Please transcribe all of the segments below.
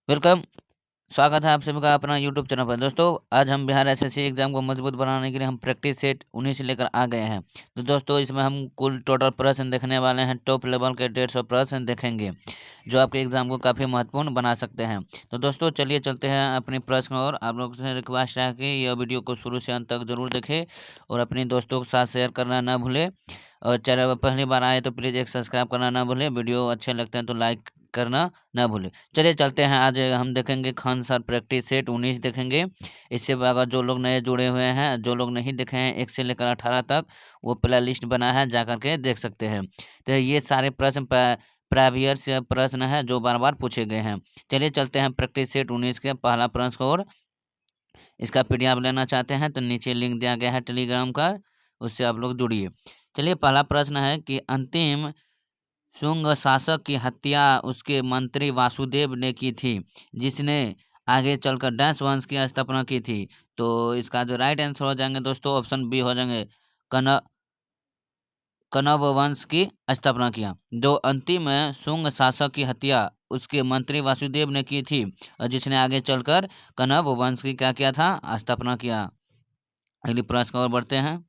Welcome. स्वागत है आप सभी का अपना यूट्यूब चैनल पर। दोस्तों, आज हम बिहार एसएससी एग्जाम को मजबूत बनाने के लिए हम प्रैक्टिस सेट 19 लेकर आ गए हैं। तो दोस्तों, इसमें हम कुल टोटल प्रश्न देखने वाले हैं। टॉप लेवल के 150 प्रश्न देखेंगे जो आपके एग्जाम को काफ़ी महत्वपूर्ण बना सकते हैं। तो दोस्तों, चलिए चलते हैं अपने प्रश्न और। आप लोगों से रिक्वेस्ट है कि यह वीडियो को शुरू से अंत तक जरूर देखें और अपने दोस्तों के साथ शेयर करना ना भूलें। और चैनल पर पहली बार आए तो प्लीज़ एक सब्सक्राइब करना ना भूलें। वीडियो अच्छे लगते हैं तो लाइक करना ना भूलें। चलिए चलते हैं। आज हम देखेंगे खान सर प्रैक्टिस सेट 19 देखेंगे। इससे अगर जो लोग नए जुड़े हुए हैं, जो लोग नहीं देखे हैं 1 से लेकर 18 तक, वो प्ले लिस्ट बना है, जा करके देख सकते हैं। तो ये सारे प्रश्न प्रीवियस प्रश्न है जो बार बार पूछे गए हैं। चलिए चलते हैं प्रैक्टिस सेट 19 के पहला प्रश्न को। और इसका पीडीएफ लेना चाहते हैं तो नीचे लिंक दिया गया है टेलीग्राम का, उससे आप लोग जुड़िए। चलिए पहला प्रश्न है कि अंतिम शुंग शासक की हत्या उसके मंत्री वासुदेव ने की थी, जिसने आगे चलकर डैश वंश की स्थापना की थी। तो इसका जो राइट आंसर हो जाएंगे दोस्तों, ऑप्शन बी हो जाएंगे। कन कण्व वंश की स्थापना किया। जो अंतिम शुंग शासक की हत्या उसके मंत्री वासुदेव ने की थी और जिसने आगे चलकर कण्व वंश की क्या किया था, स्थापना किया। अगली प्रश्न की ओर बढ़ते हैं।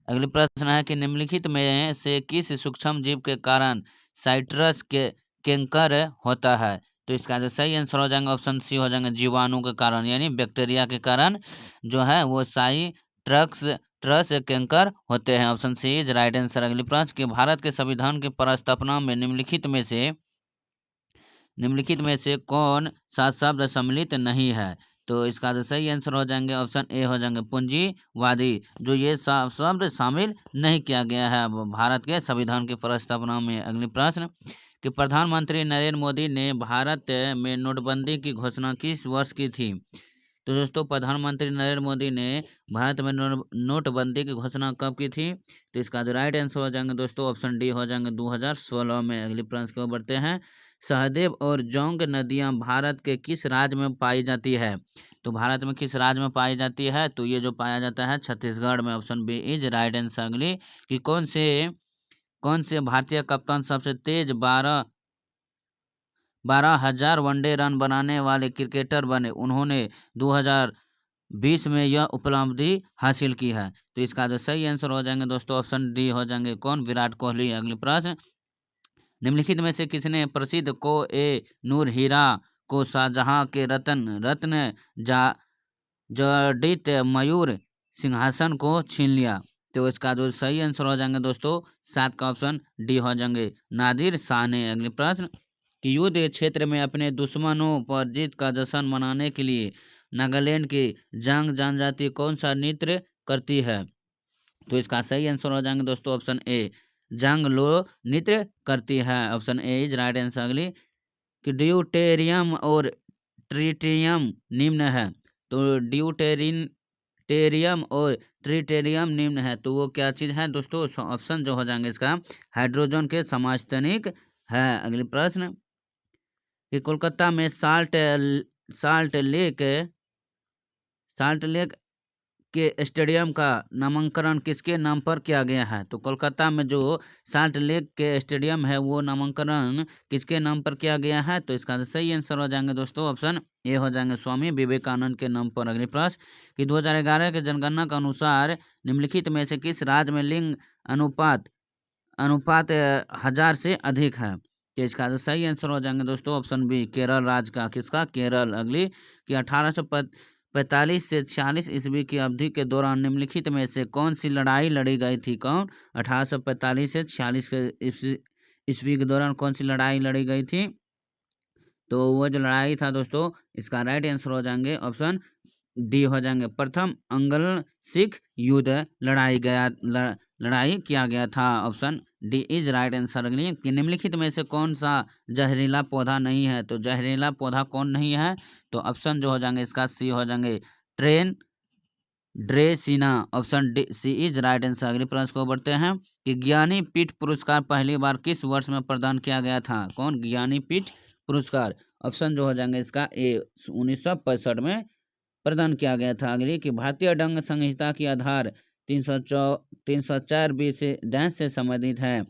अगली प्रश्न है कि निम्नलिखित में से किस सूक्ष्म जीव के कारण साइट्रस के कैंकर होता है। तो इसका जो सही आंसर हो जाएंगे ऑप्शन सी हो जाएंगे, जीवाणु के कारण यानी बैक्टीरिया के कारण जो है वो साइट्रस ट्रस कैंकर होते हैं। Option C is right answer. अगली प्रश्न कि भारत के संविधान की प्रस्तावना में निम्नलिखित में से कौन सा शब्द सम्मिलित नहीं है। तो इसका जो सही आंसर हो जाएंगे ऑप्शन ए हो जाएंगे, पूंजीवादी। जो ये शब्द शामिल नहीं किया गया है अब भारत के संविधान की प्रस्तावना में। अगली प्रश्न कि प्रधानमंत्री नरेंद्र मोदी ने भारत में नोटबंदी की घोषणा किस वर्ष की थी। तो दोस्तों, प्रधानमंत्री नरेंद्र मोदी ने भारत में नोटबंदी की घोषणा कब की थी। तो इसका जो राइट आंसर हो जाएंगे दोस्तों, ऑप्शन डी हो जाएंगे 2016 में। अगली प्रश्न को बढ़ते हैं। सहदेव और जौंग नदियां भारत के किस राज्य में पाई जाती है। तो भारत में किस राज्य में पाई जाती है, तो ये जो पाया जाता है छत्तीसगढ़ में। Option B is right answer. अगली कि कौन से भारतीय कप्तान सबसे तेज 12,000 वनडे रन बनाने वाले क्रिकेटर बने। उन्होंने 2020 में यह उपलब्धि हासिल की है। तो इसका जो सही आंसर हो जाएंगे दोस्तों, ऑप्शन डी हो जाएंगे, कौन, विराट कोहली। अगली प्रश्न निम्नलिखित में से किसने प्रसिद्ध को ए नूर हीरा को शाहजहां के रत्न रत्न जा जडित मयूर सिंहासन को छीन लिया। तो इसका जो सही आंसर हो जाएंगे दोस्तों, 7 का ऑप्शन डी हो जाएंगे, नादिर शाह ने। अगले प्रश्न कि युद्ध क्षेत्र में अपने दुश्मनों पर जीत का जश्न मनाने के लिए नागालैंड की जंग जनजाति कौन सा नृत्य करती है। तो इसका सही आंसर हो जाएंगे दोस्तों, ऑप्शन ए जंग लो नृत्य करती है। Option A is right answer. अगली कि ड्यूटेरियम और ट्रिटियम निम्न है। तो ड्यूटेरियम और ट्रिटेरियम निम्न है, तो वो क्या चीज़ है दोस्तों, ऑप्शन जो हो जाएंगे इसका हाइड्रोजन के समस्थानिक है। अगली प्रश्न कि कोलकाता में साल्ट लेक साल्ट लेक के स्टेडियम का नामांकन किसके नाम पर किया गया है। तो कोलकाता में जो साल्ट लेक के स्टेडियम है वो नामांकन किसके नाम पर किया गया है। तो इसका सही आंसर हो जाएंगे दोस्तों, ऑप्शन ए हो जाएंगे, स्वामी विवेकानंद के नाम पर। अगली प्रश्न कि 2011 के जनगणना के अनुसार निम्नलिखित में से किस राज्य में लिंग अनुपात अनुपात 1000 से अधिक है। तो इसका जो सही आंसर हो जाएंगे दोस्तों, ऑप्शन बी केरल राज्य का। किसका, केरल। अगली कि 1845 से 46 ईस्वी की अवधि के दौरान निम्नलिखित में से कौन सी लड़ाई लड़ी गई थी। कौन, 1845 से 46 के ईस्वी के दौरान कौन सी लड़ाई लड़ी गई थी। तो वो जो लड़ाई था दोस्तों, इसका राइट आंसर हो जाएंगे ऑप्शन डी हो जाएंगे, प्रथम अंग्ल सिख युद्ध लड़ाई किया गया था। Option D is right answer. अगली कि निम्नलिखित में से कौन सा जहरीला पौधा नहीं है। तो जहरीला पौधा कौन नहीं है, तो ऑप्शन जो हो जाएंगे इसका सी हो जाएंगे, train draisine. Option D C is right answer. अगले प्रश्न को बढ़ते हैं कि ज्ञानी पीठ पुरस्कार पहली बार किस वर्ष में प्रदान किया गया था। कौन, ज्ञानी पीठ पुरस्कार। ऑप्शन जो हो जाएंगे इसका ए 1965 में प्रदान किया गया था। अगली कि भारतीय दंड संहिता की आधार 304 बी से डैश से संबंधित है।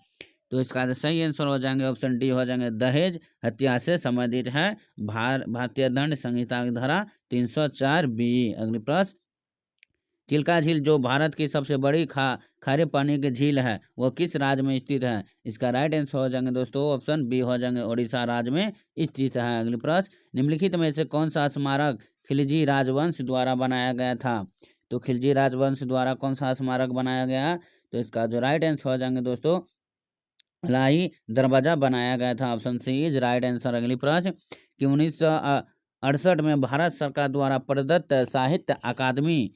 तो इसका सही आंसर हो जाएंगे ऑप्शन डी हो जाएंगे, दहेज हत्या से संबंधित है भारतीय दंड संहिता की धारा 304 बी। अगली प्रश्न, चिल्का झील जो भारत की सबसे बड़ी खारे पानी की झील है वो किस राज्य में स्थित है? इसका राइट आंसर हो जाएंगे दोस्तों ऑप्शन बी हो जाएंगे, उड़ीसा राज्य में स्थित है। अगली प्रश्न, निम्नलिखित में से कौन सा स्मारक खिलजी राजवंश द्वारा बनाया गया था? तो खिलजी राजवंश द्वारा कौन सा स्मारक बनाया गया? तो इसका जो राइट आंसर हो जाएंगे दोस्तों, लाई दरवाजा बनाया गया था। Option C is right answer. अगली प्रश्न, कि 1968 में भारत सरकार द्वारा प्रदत्त साहित्य अकादमी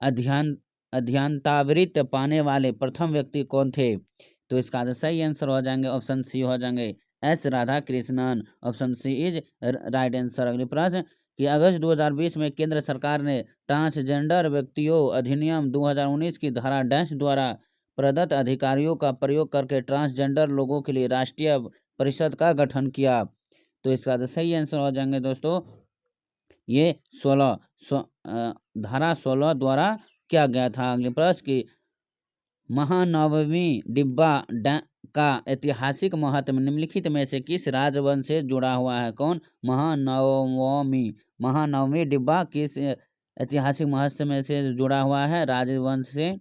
अध्ययन अध्ययनतावृत्ति पाने वाले प्रथम व्यक्ति कौन थे? तो इसका सही आंसर हो जाएंगे ऑप्शन सी हो जाएंगे, S Radhakrishnan. Option C is right answer. अगली प्रश्न, कि अगस्त 2020 में केंद्र सरकार ने ट्रांसजेंडर व्यक्तियों अधिनियम 2019 की धारा डैश द्वारा प्रदत्त अधिकारियों का प्रयोग करके ट्रांसजेंडर लोगों के लिए राष्ट्रीय परिषद का गठन किया। तो इसका सही आंसर हो जाएंगे दोस्तों, ये 16 धारा 16 द्वारा किया गया था। अगले प्रश्न, की महानवमी डिब्बा का ऐतिहासिक महत्व निम्नलिखित में से किस राजवंश से जुड़ा हुआ है? कौन? महानवमी डिब्बा किस ऐतिहासिक महत्व में से जुड़ा हुआ है? राजवंश से।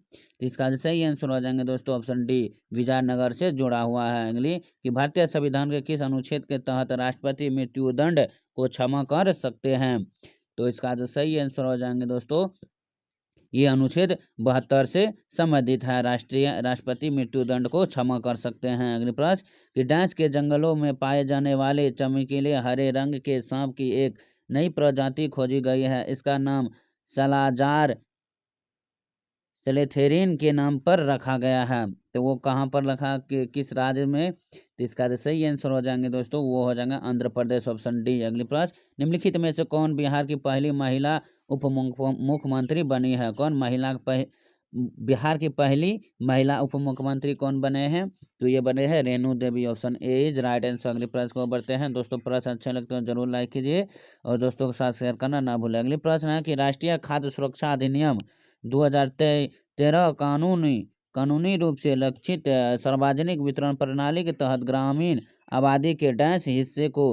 तो इसका सही आंसर हो जाएंगे दोस्तों ऑप्शन डी, विजयनगर से जुड़ा हुआ है। अगली, कि भारतीय संविधान के किस अनुच्छेद के तहत राष्ट्रपति मृत्युदंड को क्षमा कर सकते हैं? तो इसका जो सही आंसर हो जाएंगे दोस्तों, ये अनुच्छेद 72 से संबंधित है, राष्ट्रपति मृत्युदंड को क्षमा कर सकते हैं। अगले प्रश्न, कि डांस के जंगलों में पाए जाने वाले चमकीले हरे रंग के सांप की एक नई प्रजाति खोजी गई है, इसका नाम सलाजार सेलेथेरिन के नाम पर रखा गया है। तो वो कहाँ पर रखा, किस राज्य में? तो इसका सही आंसर हो जाएंगे दोस्तों, वो हो जाएगा आंध्र प्रदेश। Option D. अगली प्रश्न, निम्नलिखित में से कौन बिहार की पहली महिला उप मुख्यमंत्री बनी है? कौन बिहार की पहली महिला उप मुख्यमंत्री कौन बने हैं? तो ये बने हैं Renu Devi. Option A is right answer. अगले प्रश्न को बढ़ते हैं दोस्तों, प्रश्न अच्छे लगते हैं जरूर लाइक कीजिए और दोस्तों के साथ शेयर करना ना भूलें। अगले प्रश्न है कि राष्ट्रीय खाद्य सुरक्षा अधिनियम 2013 कानूनी रूप से लक्षित सार्वजनिक वितरण प्रणाली के तहत ग्रामीण आबादी के डैश हिस्से को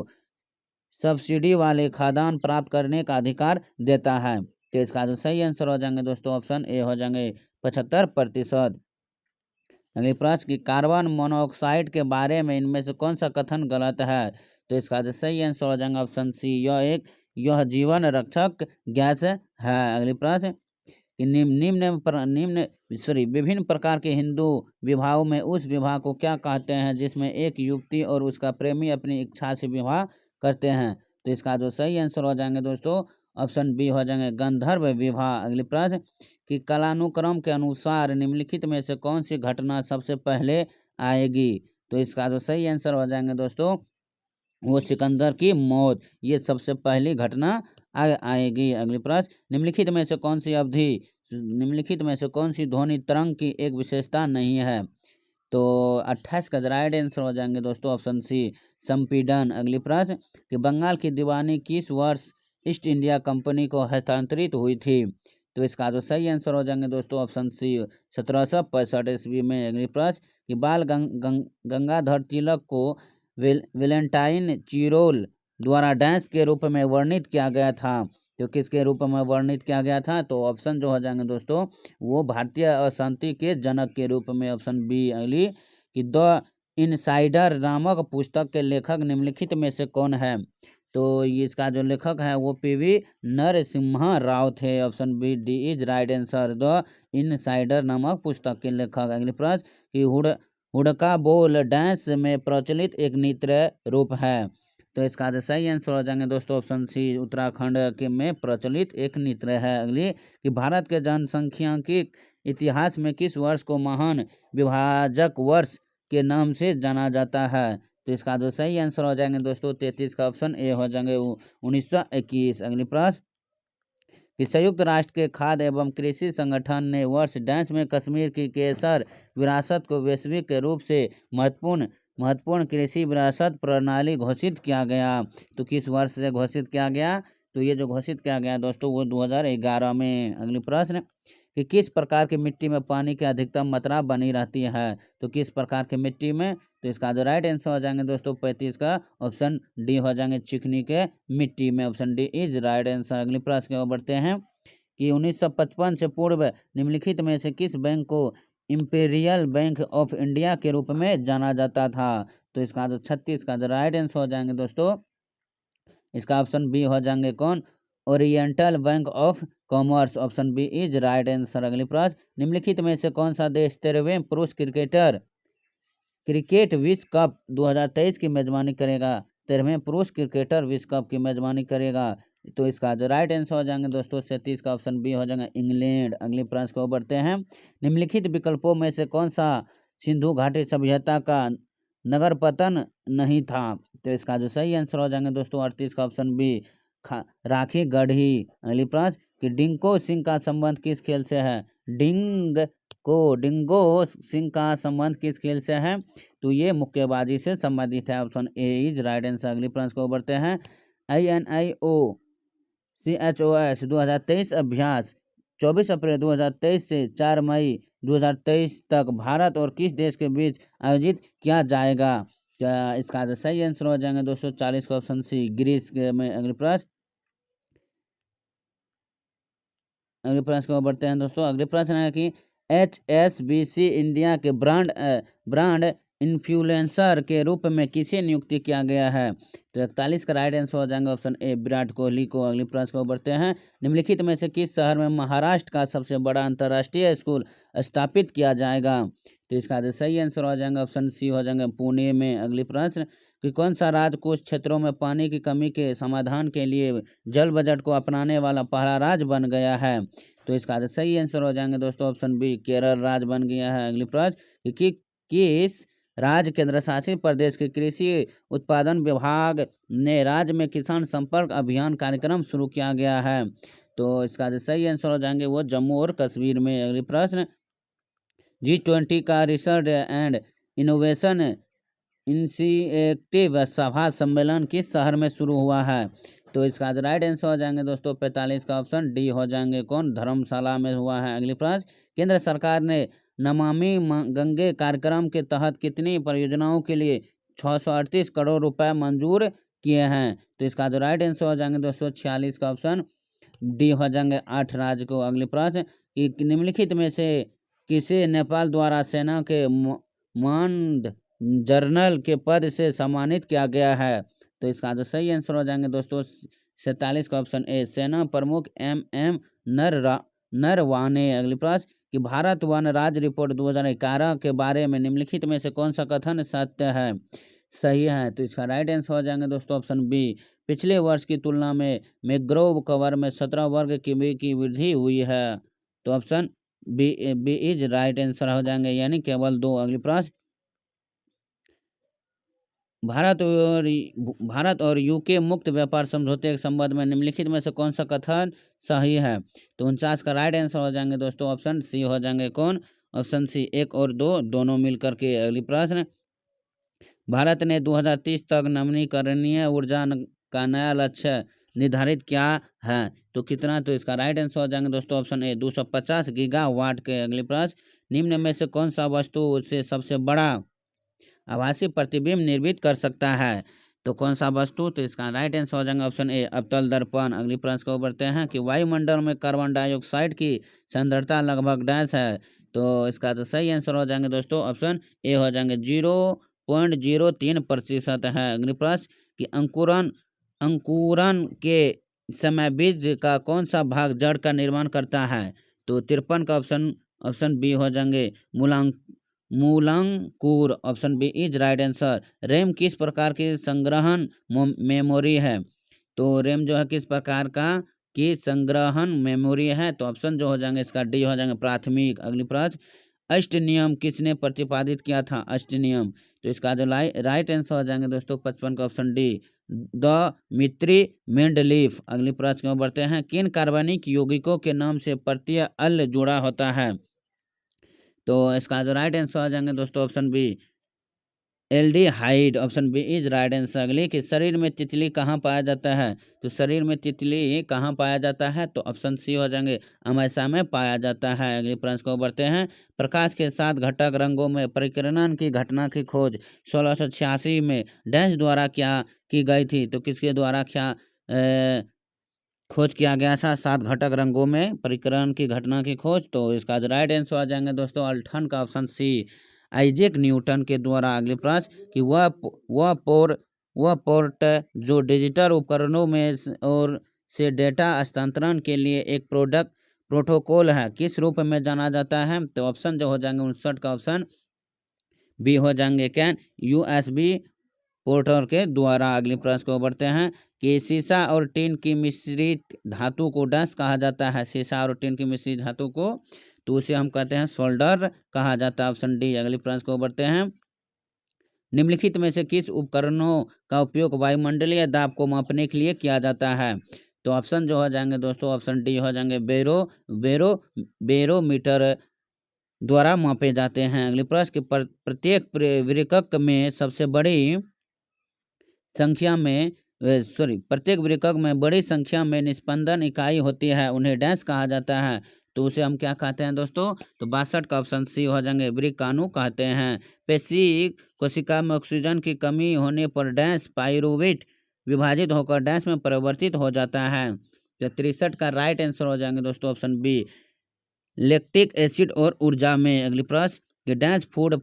सब्सिडी वाले खाद्यान्न प्राप्त करने का अधिकार देता है। तो इसका जो सही आंसर हो जाएंगे दोस्तों ऑप्शन ए हो जाएंगे 75%। अगले प्रश्न, की कार्बन मोनोऑक्साइड के बारे में इनमें से कौन सा कथन गलत है? तो इसका जो सही आंसर हो जाएगा ऑप्शन सी, यह जीवन रक्षक गैस है। अगले प्रश्न, कि विभिन्न प्रकार के हिंदू विवाहों में उस विवाह को क्या कहते हैं जिसमें एक युवती और उसका प्रेमी अपनी इच्छा से विवाह करते हैं? तो इसका जो सही आंसर हो जाएंगे दोस्तों ऑप्शन बी हो जाएंगे, गंधर्व विवाह। अगले प्रश्न, कि कालानुक्रम के अनुसार निम्नलिखित में से कौन सी घटना सबसे पहले आएगी? तो इसका जो सही आंसर हो जाएंगे दोस्तों, वो सिकंदर की मौत, ये सबसे पहली घटना आएगी। अगले प्रश्न, निम्नलिखित में से कौन सी ध्वनि तरंग की एक विशेषता नहीं है? तो 28 का राइट आंसर हो जाएंगे दोस्तों ऑप्शन सी, संपीड़न। अगली प्रश्न, कि बंगाल की दीवानी किस वर्ष ईस्ट इंडिया कंपनी को हस्तांतरित हुई थी? तो इसका जो सही आंसर हो जाएंगे दोस्तों ऑप्शन सी, 1765 ईस्वी में। अगली प्रश्न, कि बाल गंगाधर तिलक को वेलेंटाइन चिरोल द्वारा डैश के रूप में वर्णित किया गया था? तो किसके रूप में वर्णित किया गया था? तो ऑप्शन जो हो जाएंगे दोस्तों, वो भारतीय अशांति के जनक के रूप में। Option B. अगली, कि द इनसाइडर नामक पुस्तक के लेखक निम्नलिखित में से कौन है? तो इसका जो लेखक है वो पीवी नरसिम्हा राव थे। Option B D is right answer, the insider नामक पुस्तक के लेखक। अगले प्रश्न, कि हुड़का बोल डैश में प्रचलित एक नृत्य रूप है? तो इसका सही आंसर हो जाएंगे दोस्तों ऑप्शन सी, उत्तराखंड के में प्रचलित एक नृत्य है। अगली, कि भारत के जनसंख्यिकी इतिहास में किस वर्ष को महान विभाजक वर्ष के नाम से जाना जाता है? तो इसका जो सही आंसर हो जाएंगे दोस्तों 33 का ऑप्शन ए हो जाएंगे 1921। अगली प्रश्न, कि संयुक्त राष्ट्र के खाद्य एवं कृषि संगठन ने वर्ष डैश में कश्मीर की केसर विरासत को वैश्विक रूप से महत्वपूर्ण कृषि विरासत प्रणाली घोषित किया गया? तो किस वर्ष से घोषित किया गया? तो ये जो घोषित किया गया दोस्तों वो 2011 में। अगली प्रश्न, कि किस प्रकार की मिट्टी में पानी की अधिकतम मात्रा बनी रहती है। तो किस प्रकार की मिट्टी में, तो इसका जो राइट आंसर हो जाएंगे दोस्तों 35 का ऑप्शन डी हो जाएंगे, चिकनी के मिट्टी में। Option D is right answer. अगले प्रश्न की ओर बढ़ते हैं कि 1955 से पूर्व निम्नलिखित में से किस बैंक को इंपीरियल बैंक ऑफ इंडिया के रूप में जाना जाता था। तो इसका जो 36 का जो राइट आंसर हो जाएंगे दोस्तों, इसका ऑप्शन बी हो जाएंगे कौन, Oriental Bank of Commerce. Option B is right answer. अगली प्रश्न, निम्नलिखित में से कौन सा देश 13वें पुरुष क्रिकेट विश्व कप 2023 की मेजबानी करेगा। 13वें पुरुष क्रिकेटर विश्व कप की मेजबानी करेगा। तो इसका जो राइट आंसर हो जाएंगे दोस्तों 37 का ऑप्शन बी हो जाएगा, इंग्लैंड। अगले प्रश्न को बढ़ते हैं, निम्नलिखित विकल्पों में से कौन सा सिंधु घाटी सभ्यता का नगर पतन नहीं था। तो इसका जो सही आंसर हो जाएंगे दोस्तों 38 का ऑप्शन बी, राखी गढ़ी। अगली प्रश्न कि डिंगो सिंह का संबंध किस खेल से है। डिंगो सिंह का संबंध किस खेल से है। तो ये मुक्केबाजी से संबंधित है। Option A is right answer. अगली प्रश्न को बढ़ते हैं, INIOCHOS 2023 अभ्यास 24 अप्रैल 2023 से 4 मई 2023 तक भारत और किस देश के बीच आयोजित किया जाएगा। क्या इसका सही आंसर हो जाएंगे दोस्तों 40 का ऑप्शन सी, ग्रीस में। अगले प्रश्न को बढ़ते हैं दोस्तों। अगले प्रश्न है कि HSBC इंडिया के ब्रांड इन्फ्लुएंसर के रूप में किसे नियुक्ति किया गया है। तो 41 का राइट आंसर हो जाएंगे ऑप्शन ए, विराट कोहली को। अगले प्रश्न को बढ़ते हैं, निम्नलिखित में से किस शहर में महाराष्ट्र का सबसे बड़ा अंतर्राष्ट्रीय स्कूल स्थापित किया जाएगा। तो इसका सही आंसर हो जाएगा ऑप्शन सी हो जाएगा, पुणे में। अगले प्रश्न कि कौन सा राज्य कुछ क्षेत्रों में पानी की कमी के समाधान के लिए जल बजट को अपनाने वाला पहला राज्य बन गया है। तो इसका सही आंसर हो जाएंगे दोस्तों ऑप्शन बी, केरल राज्य बन गया है। अगली प्रश्न कि किस राज्य केंद्र शासित प्रदेश के कृषि उत्पादन विभाग ने राज्य में किसान संपर्क अभियान कार्यक्रम शुरू किया गया है। तो इसका सही आंसर हो जाएंगे वो जम्मू और कश्मीर में। अगली प्रश्न, G20 का रिसर्च एंड इनोवेशन इनिशिएटिव सभा सम्मेलन किस शहर में शुरू हुआ है। तो इसका राइट आंसर हो जाएंगे दोस्तों 45 का ऑप्शन डी हो जाएंगे कौन, धर्मशाला में हुआ है। अगली प्रश्न, केंद्र सरकार ने नमामि गंगे कार्यक्रम के तहत कितनी परियोजनाओं के लिए 638 करोड़ रुपए मंजूर किए हैं। तो इसका जो राइट आंसर हो जाएंगे दोस्तों 46 का ऑप्शन डी हो जाएंगे 8 राज्य को। अगली प्रश्न कि निम्नलिखित में से किसे नेपाल द्वारा सेना के कमांड जनरल के पद से सम्मानित किया गया है। तो इसका जो सही आंसर हो जाएंगे दोस्तों 47 का ऑप्शन ए, सेना प्रमुख MM नरवाने। अगली प्रश्न कि भारत वन राज्य रिपोर्ट 2011 के बारे में निम्नलिखित में से कौन सा कथन सत्य है, सही है। तो इसका राइट आंसर हो जाएंगे दोस्तों ऑप्शन बी, पिछले वर्ष की तुलना में मैंग्रोव कवर में 17 वर्ग की वृद्धि हुई है। तो option B is right answer हो जाएंगे, यानी केवल 2। अगली प्रश्न, भारत और UK मुक्त व्यापार समझौते के संबंध में निम्नलिखित में से कौन सा कथन सही है। तो 49 का राइट आंसर हो जाएंगे दोस्तों ऑप्शन सी हो जाएंगे कौन, ऑप्शन सी 1 और 2 दोनों मिलकर के। अगली प्रश्न, भारत ने 2030 तक नवीकरणीय ऊर्जा का नया लक्ष्य निर्धारित किया है। तो कितना, तो इसका राइट आंसर हो जाएंगे दोस्तों ऑप्शन ए, 250 गीगावाट के। अगली प्रश्न, निम्न में से कौन सा वस्तु से सबसे बड़ा आभासी प्रतिबिंब निर्मित कर सकता है। तो कौन सा वस्तु, तो इसका राइट आंसर हो जाएगा ऑप्शन ए, अवतल दर्पण। अगली प्रश्न को बढ़ते हैं कि वायुमंडल में कार्बन डाइऑक्साइड की सांद्रता लगभग डैश है। तो इसका तो सही आंसर हो जाएंगे दोस्तों ऑप्शन ए हो जाएंगे 0.03% है। अगली प्रश्न कि अंकुरन के समय बीज का कौन सा भाग जड़ का निर्माण करता है। तो 53 का ऑप्शन बी हो जाएंगे मूलांकुर। Option B is right answer. RAM किस प्रकार की संग्रहण मेमोरी है। तो रैम जो है किस प्रकार का की संग्रहण मेमोरी है। तो ऑप्शन जो हो जाएंगे इसका डी हो जाएंगे, प्राथमिक। अगली प्रश्न, अष्ट नियम किसने प्रतिपादित किया था, अष्ट नियम। तो इसका जो राइट आंसर हो जाएंगे दोस्तों 55 का ऑप्शन डी, मित्री मेंडलीफ। अगली प्रश्न को बढ़ते हैं, किन कार्बनिक यौगिकों के नाम से प्रत्यय अल जुड़ा होता है। तो इसका जो राइट आंसर हो जाएंगे दोस्तों option B, aldehyde. Option B is right answer. अगली कि शरीर में तितली कहाँ पाया जाता है? तो शरीर में तितली कहाँ पाया जाता है? तो ऑप्शन सी हो जाएंगे अमेरिका में पाया जाता है। अगले प्रश्न को बढ़ते हैं। प्रकाश के 7 घटक रंगों में परिकिरण की घटना की खोज 1686 में डैश द्वारा क्या की गई थी? तो किसके द्वारा क्या खोज किया गया था 7 घटक रंगों में परिकिरण की घटना की खोज? तो इसका राइट आंसर आ जाएंगे दोस्तों अल्ठन का ऑप्शन सी, आइजैक न्यूटन के द्वारा। अगले प्रश्न कि वह पोर्ट जो डिजिटल उपकरणों में और से डेटा हस्तांतरण के लिए एक प्रोटोकॉल है, किस रूप में जाना जाता है? तो ऑप्शन जो हो जाएंगे 59 का ऑप्शन बी हो जाएंगे कैन यूएसबी पोर्टर के द्वारा। अगले प्रश्न को बढ़ते हैं कि सीसा और टिन की मिश्रित धातु को डैश कहा जाता है? सीसा और टिन की मिश्रित धातु को तो उसे हम कहते हैं सोल्डर कहा जाता है। Option D. अगले प्रश्न को बढ़ते हैं। निम्नलिखित में से किस उपकरणों का उपयोग वायुमंडलीय दाब को मापने के लिए किया जाता है? तो ऑप्शन जो हो जाएंगे दोस्तों ऑप्शन डी हो जाएंगे बेरोमीटर द्वारा मापे जाते हैं। अगले प्रश्न के प्रत्येक वृक्क में सबसे बड़ी संख्या में प्रत्येक वृक्क में बड़ी संख्या में निस्पंदन इकाई होती है, उन्हें डैश कहा जाता है? तो उसे हम क्या कहते हैं दोस्तों? तो 62 का ऑप्शन सी हो जाएंगे वृक्काणु कहते हैं। पेशी कोशिका में ऑक्सीजन की कमी होने पर डैश पाइरुवेट विभाजित होकर डैश में परिवर्तित हो जाता है? तो 63 का राइट आंसर हो जाएंगे दोस्तों ऑप्शन बी लैक्टिक एसिड और ऊर्जा में। अगली प्रश्न डैश फूड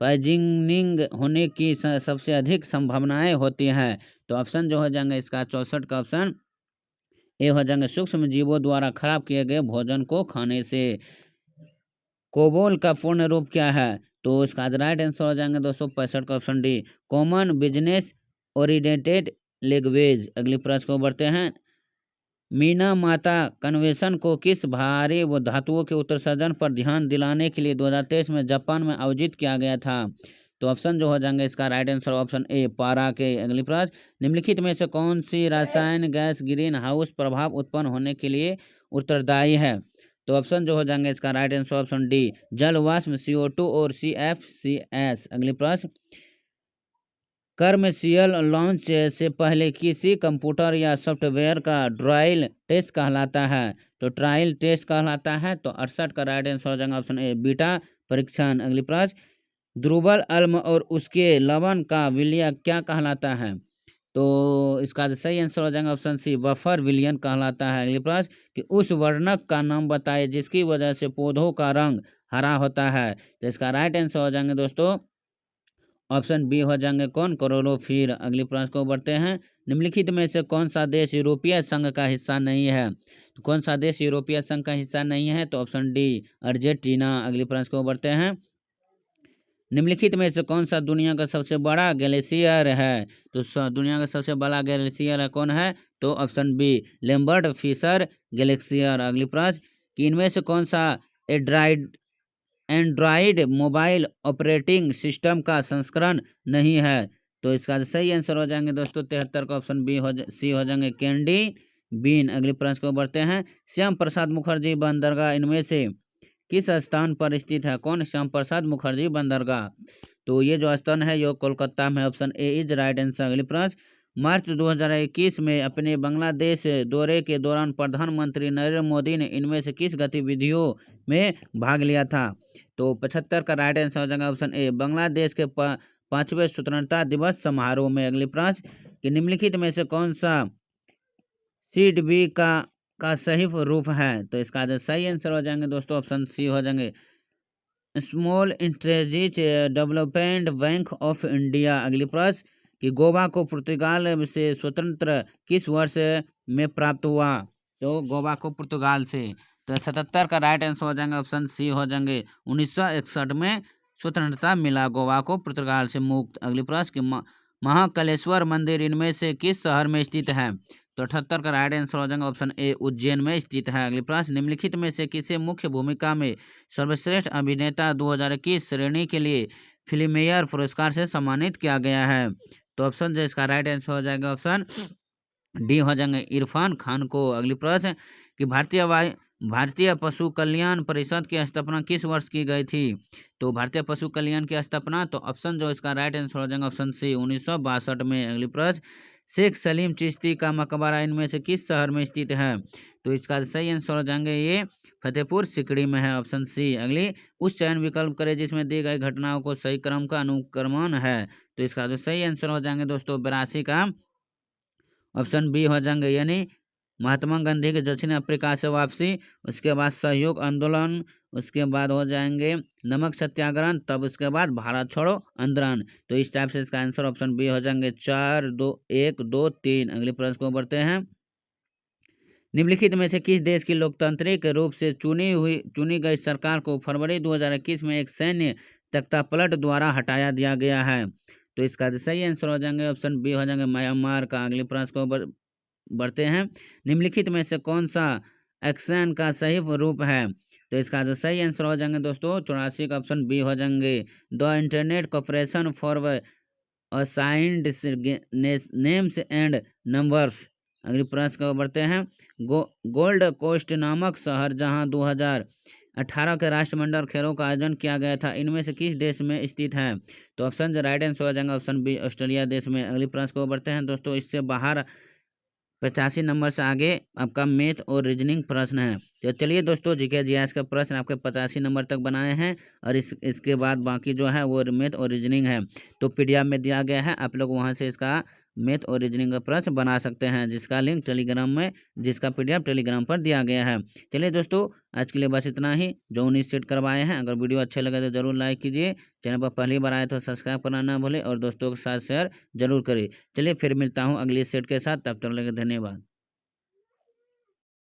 पॉइजनिंग होने की सबसे अधिक संभावनाएं होती हैं? तो ऑप्शन जो हो जाएंगे इसका 64 का ऑप्शन ए हो जाएंगे सूक्ष्म जीवों द्वारा खराब किए गए भोजन को खाने से। कोबोल का पूर्ण रूप क्या है? तो इसका राइट आंसर हो जाएंगे 265 का option D common business oriented language. अगली प्रश्न को बढ़ते हैं। मीना माता कन्वेंशन को किस भारी व धातुओं के उत्सर्जन पर ध्यान दिलाने के लिए 2023 में जापान में आयोजित किया गया था? तो ऑप्शन जो हो जाएंगे इसका राइट आंसर ऑप्शन ए पारा के। अगली प्रश्न निम्नलिखित में से कौन सी रसायन गैस ग्रीन हाउस प्रभाव उत्पन्न होने के लिए उत्तरदायी है? तो ऑप्शन जो हो जाएंगे इसका राइट आंसर ऑप्शन डी जल वाष्प CO2 और CFCS। अगली प्रश्न कमर्शियल लॉन्च से पहले किसी कंप्यूटर या सॉफ्टवेयर का ट्रायल टेस्ट कहलाता है? तो ट्रायल टेस्ट कहलाता है। तो 68 का राइट आंसर हो जाएगा ऑप्शन ए बीटा परीक्षण। अगली प्रश्न ध्रुवल अम्ल और उसके लवण का विलय क्या कहलाता है? तो इसका सही आंसर हो जाएगा ऑप्शन सी बफर विलयन कहलाता है। अगली प्रश्न कि उस वर्णक का नाम बताइए जिसकी वजह से पौधों का रंग हरा होता है? तो इसका राइट आंसर हो जाएंगे दोस्तों ऑप्शन बी हो जाएंगे कौन क्लोरोफिल। अगली प्रश्न को बढ़ते हैं। निम्नलिखित में से कौन सा देश यूरोपीय संघ का हिस्सा नहीं है? तो कौन सा देश यूरोपीय संघ का हिस्सा नहीं है? तो ऑप्शन डी अर्जेंटीना। अगली प्रश्न को बढ़ते हैं। निम्नलिखित में से कौन सा दुनिया का सबसे बड़ा ग्लेशियर है? तो दुनिया का सबसे बड़ा ग्लेशियर कौन है? तो option B Lambert Fisher glacier. अगली प्रश्न कि इनमें से कौन सा एंड्रॉयड मोबाइल ऑपरेटिंग सिस्टम का संस्करण नहीं है? तो इसका सही आंसर हो जाएंगे दोस्तों 73 का ऑप्शन सी हो जाएंगे कैंडी बीन। अगले प्रश्न को बढ़ते हैं। श्याम प्रसाद मुखर्जी बंदरगाह इनमें से किस स्थान पर स्थित है? कौन श्याम प्रसाद मुखर्जी बंदरगाह? तो ये जो स्थान है ये कोलकाता में। Option A is right answer. अगले प्रश्न मार्च 2021 में अपने बांग्लादेश दौरे के दौरान प्रधानमंत्री नरेंद्र मोदी ने इनमें से किस गतिविधियों में भाग लिया था? तो 75 का राइट आंसर हो जाएगा ऑप्शन ए बांग्लादेश के 5वें स्वतंत्रता दिवस समारोह में। अगली प्रश्न कि निम्नलिखित में से कौन सा सीड बी का सही रूप है? तो इसका जो सही आंसर हो जाएंगे दोस्तों ऑप्शन सी हो जाएंगे small interest development bank of India. अगली प्रश्न कि गोवा को पुर्तगाल से स्वतंत्र किस वर्ष में प्राप्त हुआ? तो गोवा को पुर्तगाल से। तो 77 का राइट आंसर हो जाएंगे ऑप्शन सी हो जाएंगे 1961 में स्वतंत्रता मिला गोवा को पुर्तगाल से मुक्त। अगली प्रश्न कि महाकालेश्वर मंदिर इनमें से किस शहर में स्थित है? तो 78 का राइट आंसर हो जाएगा ऑप्शन ए उज्जैन में स्थित है। अगली प्रश्न निम्नलिखित में से किसे मुख्य भूमिका में सर्वश्रेष्ठ अभिनेता 2021 श्रेणी के लिए फिल्मफेयर पुरस्कार से सम्मानित किया गया है? तो ऑप्शन जो इसका राइट आंसर हो जाएगा ऑप्शन डी हो जाएंगे इरफान खान को। अगली प्रश्न कि भारतीय भारतीय पशु कल्याण परिषद की स्थापना किस वर्ष की गई थी? तो भारतीय पशु कल्याण की स्थापना, तो ऑप्शन जो इसका राइट आंसर हो जाएगा ऑप्शन सी 1962 में। अगली प्रश्न, शेख सलीम चिश्ती का मकबरा इनमें से किस शहर में स्थित है? तो इसका सही आंसर हो जाएंगे ये फतेहपुर सिकड़ी में है, ऑप्शन सी। अगली, उस चयन विकल्प करें जिसमें दी गई घटनाओं को सही क्रम का अनुक्रमण है। तो इसका जो सही आंसर हो जाएंगे दोस्तों 82 का ऑप्शन बी हो जाएंगे, यानी महात्मा गांधी की दक्षिण अफ्रीका से वापसी, उसके बाद सहयोग आंदोलन, उसके बाद हो जाएंगे नमक सत्याग्रह, तब उसके बाद भारत छोड़ो आंदोलन। तो इस टाइप से इसका आंसर ऑप्शन बी हो जाएंगे 4 2 1 2 3। अगले प्रश्न को बढ़ते हैं। निम्नलिखित में से किस देश की लोकतांत्रिक रूप से चुनी गई सरकार को फरवरी 2021 में एक सैन्य तख्तापलट द्वारा हटाया दिया गया है? तो इसका सही आंसर हो जाएंगे ऑप्शन बी हो जाएंगे म्यांमार का। अगले प्रश्न को बढ़ते हैं। निम्नलिखित में से कौन सा एक्शन का सही रूप है? तो इसका जो सही आंसर हो जाएंगे दोस्तों 84 का ऑप्शन बी हो जाएंगे, the internet corporation for assigned names and numbers. अगले प्रश्न को बढ़ते हैं। गोल्ड कोस्ट नामक शहर जहां 2018 के राष्ट्रमंडल खेलों का आयोजन किया गया था, इनमें से किस देश में स्थित है? तो ऑप्शन जो राइट आंसर हो जाएगा ऑप्शन बी ऑस्ट्रेलिया देश में। अगले प्रश्न को बढ़ते हैं दोस्तों। इससे बाहर 85 नंबर से आगे आपका मैथ और रीजनिंग प्रश्न है। तो चलिए दोस्तों, जीके जीएस का प्रश्न आपके 85 नंबर तक बनाए हैं, और इसके बाद बाकी जो है वो मैथ और रीजनिंग है। तो पीडीएफ में दिया गया है, आप लोग वहां से इसका मैथ और रीजनिंग का प्रश्न बना सकते हैं, जिसका लिंक टेलीग्राम में, जिसका पीडीएफ टेलीग्राम पर दिया गया है। चलिए दोस्तों, आज के लिए बस इतना ही। जो 19 सेट करवाए हैं, अगर वीडियो अच्छे लगे तो जरूर लाइक कीजिए, चैनल पर पहली बार आए तो सब्सक्राइब करना ना भूलें, और दोस्तों के साथ शेयर जरूर करें। चलिए फिर मिलता हूँ अगली सेट के साथ, तब तक लगे धन्यवाद।